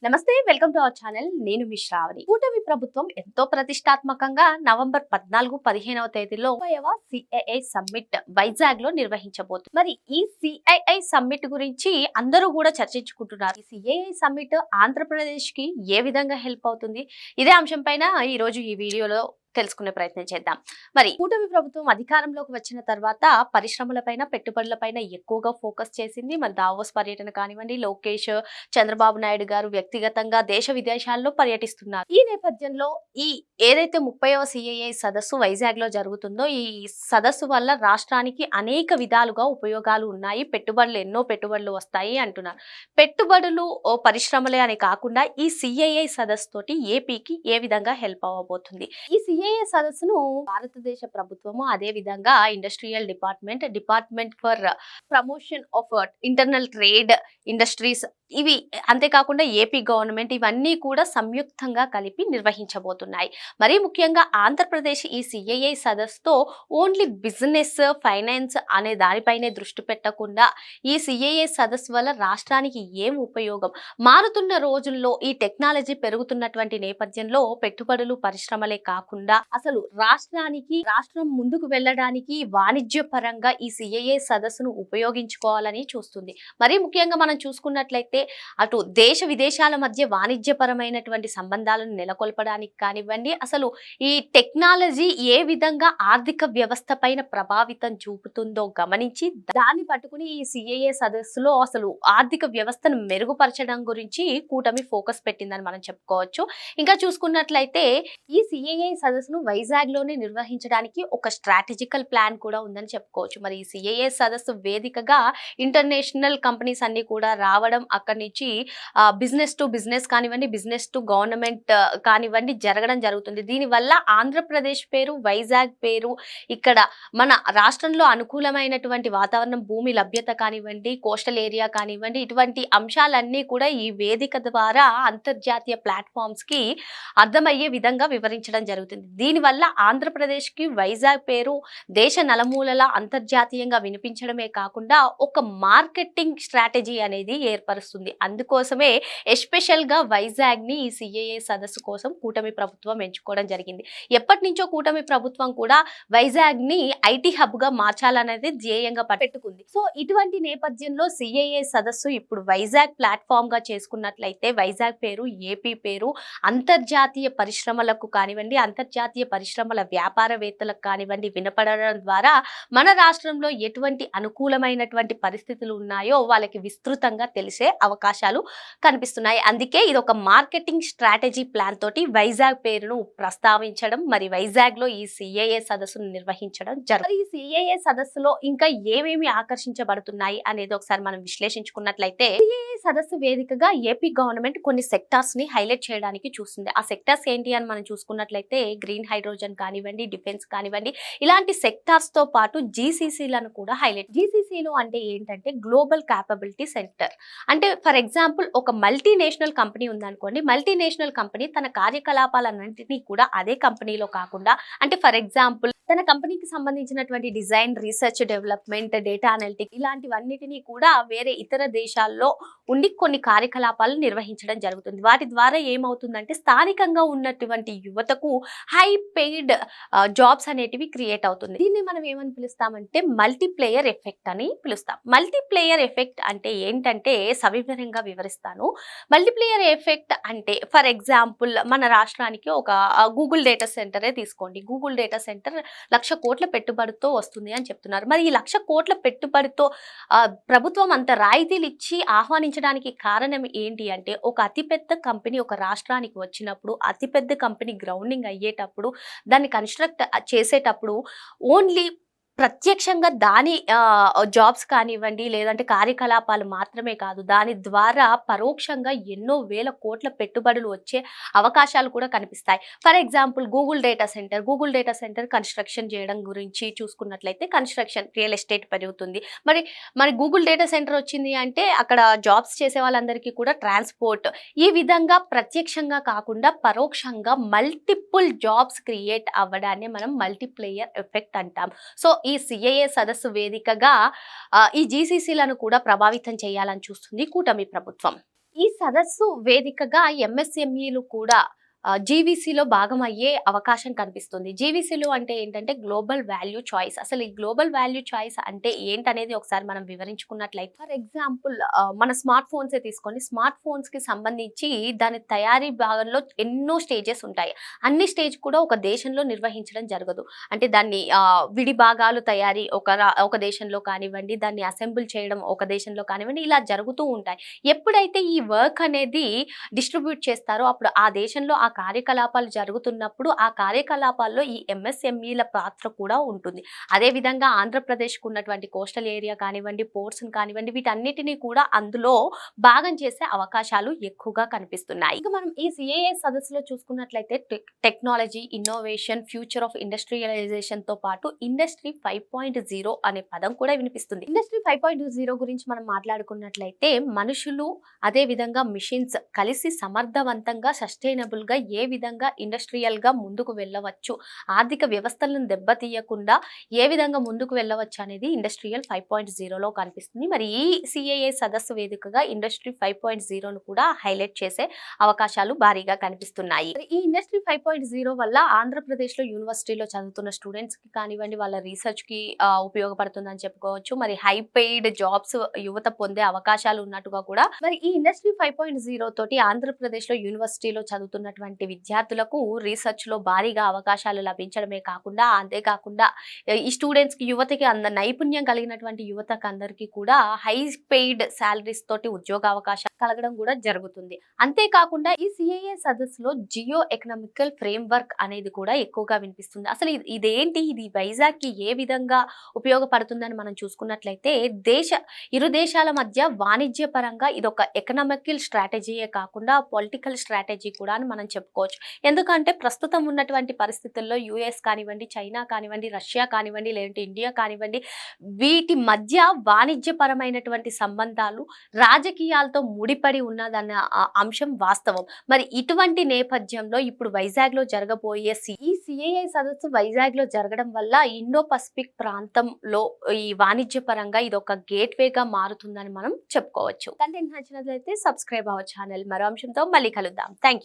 నమస్తే, welcome to our channel. నేను మీ శ్రావణి. కూటమి ప్రభుత్వం ఎంతో ప్రతిష్టాత్మకంగా నవంబర్ 14-15వ తేదీలో 30వ సిఐఐ సమ్మిట్ వైజాగ్ లో నిర్వహించబోతుంది. మరి ఈ సిఐఐ సమ్మిట్ గురించి అందరూ కూడా చర్చించుకుంటున్నారు. ఈ సిఐఐ సమ్మిట్ ఆంధ్రప్రదేశ్ కి ఏ విధంగా హెల్ప్ అవుతుంది? ఇదే అంశం పైన ఈ రోజు ఈ వీడియోలో తెలుసుకునే ప్రయత్నం చేద్దాం. మరి కూటమి ప్రభుత్వం అధికారంలోకి వచ్చిన తర్వాత పరిశ్రమలపైన పెట్టుబడులపైన ఎక్కువగా ఫోకస్ చేసింది. మరి దావోస్ పర్యటన కానివ్వండి, లోకేష్, చంద్రబాబు నాయుడు గారు వ్యక్తిగతంగా దేశ విదేశాల్లో పర్యటిస్తున్నారు. ఈ నేపథ్యంలో ఈ ఏదైతే 30వ సిఐఐ సదస్సు వైజాగ్ లో జరుగుతుందో, ఈ సదస్సు వల్ల రాష్ట్రానికి అనేక విధాలుగా ఉపయోగాలు ఉన్నాయి. ఎన్నో పెట్టుబడులు వస్తాయి అంటున్నారు. పెట్టుబడులు పరిశ్రమలే అని కాకుండా ఈ సిఐఐ సదస్సు తోటి ఏపీకి ఏ విధంగా హెల్ప్ అవ్వబోతుంది? ఈ సిఐఐ సదస్సును భారతదేశ ప్రభుత్వము, అదే విధంగా industrial department for promotion of internal trade industries, ఇవి అంతేకాకుండా ఏపీ గవర్నమెంట్, ఇవన్నీ కూడా సంయుక్తంగా కలిపి నిర్వహించబోతున్నాయి. మరీ ముఖ్యంగా ఆంధ్రప్రదేశ్ ఈ సిఐఐ సదస్సుతో ఓన్లీ బిజినెస్, ఫైనాన్స్ అనే దానిపైనే దృష్టి పెట్టకుండా ఈ సిఐఐ సదస్సు వల్ల రాష్ట్రానికి ఏం ఉపయోగం, మారుతున్న రోజుల్లో ఈ టెక్నాలజీ పెరుగుతున్నటువంటి నేపథ్యంలో పెట్టుబడులు పరిశ్రమలే కాకుండా అసలు రాష్ట్రం ముందుకు వెళ్ళడానికి వాణిజ్య పరంగా ఈ సిఐఐ సదస్సును ఉపయోగించుకోవాలని చూస్తుంది. మరీ ముఖ్యంగా మనం చూసుకున్నట్లయితే అటు దేశ విదేశాల మధ్య వాణిజ్యపరమైనటువంటి సంబంధాలను నెలకొల్పడానికి కానివ్వండి, అసలు ఈ టెక్నాలజీ ఏ విధంగా ఆర్థిక వ్యవస్థ పైన ప్రభావితం చూపుతుందో గమనించి దాన్ని పట్టుకుని ఈ సిఐఐ సదస్సులో అసలు ఆర్థిక వ్యవస్థను మెరుగుపరచడం గురించి కూటమి ఫోకస్ పెట్టిందని మనం చెప్పుకోవచ్చు. ఇంకా చూసుకున్నట్లయితే ఈ సిఐఐ సదస్సును వైజాగ్ లోనే నిర్వహించడానికి ఒక స్ట్రాటజికల్ ప్లాన్ కూడా ఉందని చెప్పుకోవచ్చు. మరి ఈ సిఐఐ సదస్సు వేదికగా ఇంటర్నేషనల్ కంపెనీస్ అన్ని కూడా రావడం, అక్కడి నుంచి బిజినెస్ టు బిజినెస్ కానివ్వండి, బిజినెస్ టు గవర్నమెంట్ కానివ్వండి జరగడం జరుగుతుంది. దీనివల్ల ఆంధ్రప్రదేశ్ పేరు, వైజాగ్ పేరు, ఇక్కడ మన రాష్ట్రంలో అనుకూలమైనటువంటి వాతావరణం, భూమి లభ్యత కానివ్వండి, కోస్టల్ ఏరియా కానివ్వండి, ఇటువంటి అంశాలన్నీ కూడా ఈ వేదిక ద్వారా అంతర్జాతీయ ప్లాట్ఫామ్స్ కి అర్థమయ్యే విధంగా వివరించడం జరుగుతుంది. దీనివల్ల ఆంధ్రప్రదేశ్ కి వైజాగ్ పేరు దేశ నలుమూలలా అంతర్జాతీయంగా వినిపించడమే కాకుండా ఒక మార్కెటింగ్ స్ట్రాటజీ అనేది ఏర్పరుస్తుంది. అందుకోసమే ఎస్పెషల్ గా వైజాగ్ ని ఈ సిఐఐ సదస్సు కోసం కూటమి ప్రభుత్వం ఎంచుకోవడం జరిగింది. ఎప్పటి నుంచో కూటమి ప్రభుత్వం కూడా వైజాగ్ ని ఐటీ హబ్ గా మార్చాలనేది ధ్యేయంగా పెట్టుకుంది. సో ఇటువంటి నేపథ్యంలో సిఐఐ సదస్సు ఇప్పుడు వైజాగ్ ప్లాట్ఫామ్ గా చేసుకున్నట్లయితే వైజాగ్ పేరు, ఏపీ పేరు అంతర్జాతీయ పరిశ్రమలకు కానివ్వండి, అంతర్జాతీయ పరిశ్రమల వ్యాపారవేత్తలకు కానివ్వండి వినపడడం ద్వారా మన రాష్ట్రంలో ఎటువంటి అనుకూలమైనటువంటి పరిస్థితులు ఉన్నాయో వాళ్ళకి విస్తృతంగా తెలిసే అవకాశాలు కనిపిస్తున్నాయి. అందుకే ఇది ఒక మార్కెటింగ్ స్ట్రాటజీ ప్లాన్ తోటి వైజాగ్ పేరును ప్రస్తావించడం, మరి వైజాగ్ లో ఈ సిఐఐ సదస్సును నిర్వహించడం జరుగుతుంది. ఈ సిఐఐ సదస్సులో ఇంకా ఏమేమి ఆకర్షించబడుతున్నాయి అనేది ఒకసారి మనం విశ్లేషించుకున్నట్లయితే, సిఐఐ సదస్సు వేదికగా ఏపీ గవర్నమెంట్ కొన్ని సెక్టార్స్ ని హైలైట్ చేయడానికి చూస్తుంది. ఆ సెక్టార్స్ ఏంటి అని మనం చూసుకున్నట్లయితే గ్రీన్ హైడ్రోజన్ కానివ్వండి, డిఫెన్స్ కానివ్వండి, ఇలాంటి సెక్టార్స్ తో పాటు జీసీసీలను కూడా హైలైట్. జీసీసీలు అంటే ఏంటంటే గ్లోబల్ క్యాపబిలిటీ సెంటర్. అంటే ఫర్ ఎగ్జాంపుల్ ఒక మల్టీనేషనల్ కంపెనీ ఉందనుకోండి, మల్టీనేషనల్ కంపెనీ తన కార్యకలాపాలన్నింటినీ కూడా అదే కంపెనీలో కాకుండా, అంటే ఫర్ ఎగ్జాంపుల్ తన కంపెనీకి సంబంధించినటువంటి design, research, development, data analytics ఇలాంటివన్నిటినీ కూడా వేరే ఇతర దేశాల్లో ఉండి కొన్ని కార్యకలాపాలు నిర్వహించడం జరుగుతుంది. వాటి ద్వారా ఏమవుతుందంటే స్థానికంగా ఉన్నటువంటి యువతకు హై పెయిడ్ జాబ్స్ అనేటివి క్రియేట్ అవుతుంది. దీన్ని మనం ఏమని పిలుస్తామంటే మల్టీప్లేయర్ ఎఫెక్ట్ అని పిలుస్తాం. మల్టీప్లేయర్ ఎఫెక్ట్ అంటే ఏంటంటే సవివరంగా వివరిస్తాను. మల్టీప్లేయర్ ఎఫెక్ట్ అంటే ఫర్ ఎగ్జాంపుల్ మన రాష్ట్రానికి ఒక గూగుల్ డేటా సెంటరే తీసుకోండి. గూగుల్ డేటా సెంటర్ 1,00,000 కోట్ల పెట్టుబడితో వస్తుంది అని చెప్తున్నారు. మరి ఈ 1,00,000 కోట్ల పెట్టుబడితో ప్రభుత్వం అంత రాయితీలు ఇచ్చి ఆహ్వానించడానికి కారణం ఏంటి అంటే, ఒక అతిపెద్ద కంపెనీ ఒక రాష్ట్రానికి వచ్చినప్పుడు, అతిపెద్ద కంపెనీ గ్రౌండింగ్ అయ్యేటప్పుడు, దాన్ని కన్స్ట్రక్ట్ చేసేటప్పుడు ఓన్లీ ప్రత్యక్షంగా దాని జాబ్స్ కానివ్వండి, లేదంటే కార్యకలాపాలు మాత్రమే కాదు, దాని ద్వారా పరోక్షంగా ఎన్నో వేల కోట్ల పెట్టుబడులు వచ్చే అవకాశాలు కూడా కనిపిస్తాయి. For example Google data centre construction చేయడం గురించి చూసుకున్నట్లయితే కన్స్ట్రక్షన్, రియల్ ఎస్టేట్ పెరుగుతుంది. మరి గూగుల్ డేటా సెంటర్ వచ్చింది అంటే అక్కడ జాబ్స్ చేసే వాళ్ళందరికీ కూడా ట్రాన్స్పోర్ట్, ఈ విధంగా ప్రత్యక్షంగా కాకుండా పరోక్షంగా మల్టిపుల్ జాబ్స్ క్రియేట్ అవ్వడాన్ని మనం మల్టీప్లేయర్ ఎఫెక్ట్ అంటాం. సో ఈ సిఐఏ సదస్సు వేదికగా ఈ జీసీసీలను కూడా ప్రభావితం చేయాలని చూస్తుంది కూటమి ప్రభుత్వం. ఈ సదస్సు వేదికగా ఎంఎస్ఎంఈలు కూడా జీవీసీలో భాగం అయ్యే అవకాశం కనిపిస్తుంది. జీవీసీలు అంటే ఏంటంటే గ్లోబల్ వాల్యూ చాయిస్. అసలు ఈ గ్లోబల్ వాల్యూ చాయిస్ అంటే ఏంటనేది ఒకసారి మనం వివరించుకున్నట్లయితే, ఫర్ ఎగ్జాంపుల్ మన స్మార్ట్ ఫోన్సే తీసుకోండి. స్మార్ట్ ఫోన్స్కి సంబంధించి దాని తయారీ భాగంలో ఎన్నో స్టేజెస్ ఉంటాయి. అన్ని స్టేజ్ కూడా ఒక దేశంలో నిర్వహించడం జరగదు. అంటే దాన్ని విడి భాగాలు తయారీ ఒక దేశంలో కానివ్వండి, దాన్ని అసెంబుల్ చేయడం ఒక దేశంలో కానివ్వండి, ఇలా జరుగుతూ ఉంటాయి. ఎప్పుడైతే ఈ వర్క్ అనేది డిస్ట్రిబ్యూట్ చేస్తారో అప్పుడు ఆ దేశంలో ఆ కార్యకలాపాలు జరుగుతున్నప్పుడు ఆ కార్యకలాపాల్లో ఈ ఎంఎస్ఎంఈల పాత్ర కూడా ఉంటుంది. అదేవిధంగా ఆంధ్రప్రదేశ్కు ఉన్నటువంటి కోస్టల్ ఏరియా కానివ్వండి, పోర్ట్స్ కానివ్వండి, వీటన్నిటినీ కూడా అందులో భాగం చేసే అవకాశాలు ఎక్కువగా కనిపిస్తున్నాయి. ఇక మనం ఈ సిఏఏ సదస్సులో చూసుకున్నట్లయితే technology, innovation, future of industrialization తో పాటు ఇండస్ట్రీ 5.0 అనే పదం కూడా వినిపిస్తుంది. ఇండస్ట్రీ 5.0 గురించి మనం మాట్లాడుకున్నట్లయితే మనుషులు అదే విధంగా మిషన్స్ కలిసి సమర్థవంతంగా సస్టైనబుల్ గా ఏ విధంగా ఇండస్ట్రియల్ గా ముందుకు వెళ్ళవచ్చు, ఆర్థిక వ్యవస్థలను దెబ్బతీయకుండా ఏ విధంగా ముందుకు వెళ్ళవచ్చు అనేది ఇండస్ట్రియల్ 5.0లో కనిపిస్తుంది. మరి ఈ సిఏఏ సదస్సు వేదికగా ఇండస్ట్రీ 5.0ను కూడా హైలైట్ చేసే అవకాశాలు భారీగా కనిపిస్తున్నాయి. ఈ ఇండస్ట్రీ 5.0 వల్ల ఆంధ్రప్రదేశ్ లో యూనివర్సిటీలో చదువుతున్న స్టూడెంట్స్ కి కానివ్వండి, వాళ్ళ రీసెర్చ్ కి ఉపయోగపడుతుందని చెప్పుకోవచ్చు. మరి హై పెయిడ్ జాబ్స్ యువత పొందే అవకాశాలు ఉన్నట్టుగా కూడా మరి ఈ ఇండస్ట్రీ 5.0 తోటి ఆంధ్రప్రదేశ్ లో యూనివర్సిటీలో చదువుతున్నటువంటి విద్యార్థులకు రీసెర్చ్ లో భారీగా అవకాశాలు లభించడమే కాకుండా, అంతేకాకుండా ఈ స్టూడెంట్స్ కి, యువతకి నైపుణ్యం కలిగినటువంటి యువతకు అందరికీ కూడా హై పెయిడ్ సాలరీస్ తోటి ఉద్యోగ అవకాశాలు కలగడం కూడా జరుగుతుంది. అంతేకాకుండా ఈ సిఏఏ సదస్సులో జియో ఎకనామికల్ ఫ్రేమ్ వర్క్ అనేది కూడా ఎక్కువగా వినిపిస్తుంది. అసలు ఇదేంటి, ఇది వైజాగ్ కి ఏ విధంగా ఉపయోగపడుతుందని మనం చూసుకున్నట్లయితే ఇరు దేశాల మధ్య వాణిజ్య పరంగా ఇదొక ఎకనామికల్ స్ట్రాటజీయే కాకుండా పొలిటికల్ స్ట్రాటజీ కూడా అని మనం చెప్పుకోవచ్చు. ఎందుకంటే ప్రస్తుతం ఉన్నటువంటి పరిస్థితుల్లో యుఎస్ కానివ్వండి, చైనా కానివ్వండి, రష్యా కానివ్వండి, లేదంటే ఇండియా కానివ్వండి, వీటి మధ్య వాణిజ్యపరమైనటువంటి సంబంధాలు రాజకీయాలతో ముడిపడి ఉన్నదన్న అంశం వాస్తవం. మరి ఇటువంటి నేపథ్యంలో ఇప్పుడు వైజాగ్ లో జరగబోయే ఈ సిఏఐ సదస్సు వైజాగ్ లో జరగడం వల్ల ఇండో పసిఫిక్ ప్రాంతంలో ఈ వాణిజ్య పరంగా ఇది ఒక గేట్వేగా మారుతుందని మనం చెప్పుకోవచ్చు. కంటెంట్ నచ్చినట్లయితే సబ్స్క్రైబ్ అవర్ ఛానల్. మరో అంశంతో మళ్ళీ కలుద్దాం. Thank you.